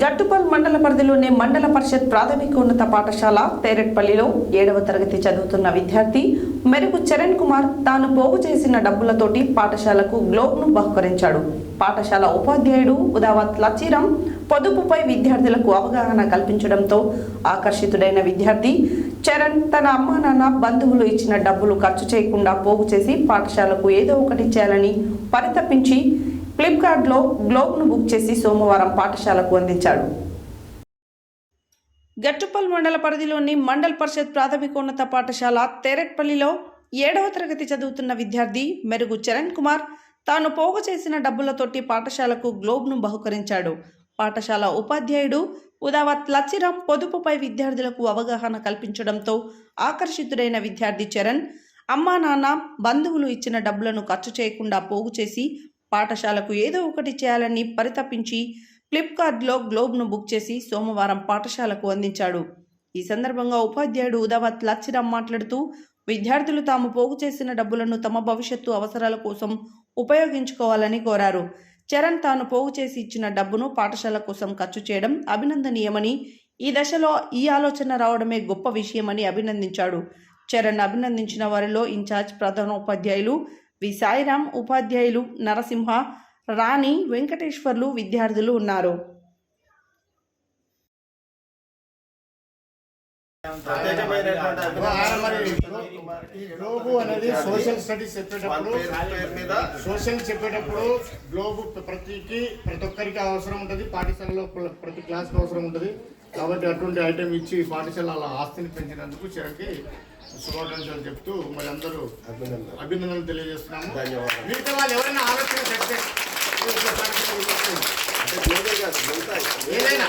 గట్టుపల్ మండల పరిధిలోని మండల పరిషత్ ప్రాథమికోన్నత పాఠశాల తేరెట్పల్లిలో 7వ తరగతి చదువుతున్న విద్యార్థి మెరుగు చరణ్ కుమార్ తాను పోగు చేసిన డబ్బులతోటి పాఠశాలకు గ్లోబ్ను బహుకరించాడు. పాఠశాల ఉపాధ్యాయుడు ఉదావత్ లచ్చిరాం పొదుపుపై విద్యార్థులకు అవగాహన కల్పించడంతో ఆకర్షితుడైన విద్యార్థి చరణ్ తన అమ్మా నాన్న బంధువులు ఇచ్చిన డబ్బులు ఖర్చు చేయకుండా పోగు చేసి పాఠశాలకు ఏదో ఒకటి చేయాలని పరితపించి ఫ్లిప్కార్ట్లో గ్లోబ్ను బుక్ చేసి సోమవారం పాఠశాలకు అందించాడు. గట్టుపల్ మండల పరిధిలోని మండల్ పరిషత్ ప్రాథమికోన్నత పాఠశాల తేరెట్పల్లిలో 7వ తరగతి చదువుతున్న విద్యార్థి మెరుగు చరణ్ కుమార్ తాను పోగు చేసిన డబ్బులతోటి పాఠశాలకు గ్లోబ్ను బహుకరించాడు. పాఠశాల ఉపాధ్యాయుడు ఉదావత్ లచ్చిరాం పొదుపుపై విద్యార్థులకు అవగాహన కల్పించడంతో ఆకర్షితుడైన విద్యార్థి చరణ్ అమ్మా నాన్న బంధువులు ఇచ్చిన డబ్బులను ఖర్చు చేయకుండా పోగు చేసి పాఠశాలకు ఏదో ఒకటి చేయాలని పరితపించి ఫ్లిప్కార్ట్లో గ్లోబ్ను బుక్ చేసి సోమవారం పాఠశాలకు అందించాడు. ఈ సందర్భంగా ఉపాధ్యాయుడు ఉదావత్ లచ్చిరాం మాట్లాడుతూ విద్యార్థులు తాము పోగు చేసిన డబ్బులను తమ భవిష్యత్తు అవసరాల కోసం ఉపయోగించుకోవాలని కోరారు. చరణ్ తాను పోగు చేసి ఇచ్చిన డబ్బును పాఠశాల కోసం ఖర్చు చేయడం అభినందనీయమని, ఈ దశలో ఈ ఆలోచన రావడమే గొప్ప విషయమని అభినందించాడు. చరణ్ అభినందించిన వారిలో ఇన్ఛార్జ్ ప్రధాన ఉపాధ్యాయులు వి సాయిరాం, ఉపాధ్యాయులు నరసింహ, రాణి, వెంకటేశ్వర్లు విద్యార్థులు ఉన్నారు. అనేది సోషల్ స్టడీస్ చెప్పేటప్పుడు గ్లోబ్ ప్రతి ఒక్కరికి అవసరం ఉంటుంది. పాఠశాలలో ప్రతి క్లాస్కి అవసరం ఉంటుంది. కాబట్టి అటువంటి ఐటెం ఇచ్చి పాఠశాల ఆస్తిని పెంచినందుకు చరణ్కి శుభాకాంక్షలు చెప్తూ మరి అందరూ అభినందనలు తెలియజేస్తున్నాము. మిగతా వాళ్ళు ఎవరైనా ఆలోచన ఏదైనా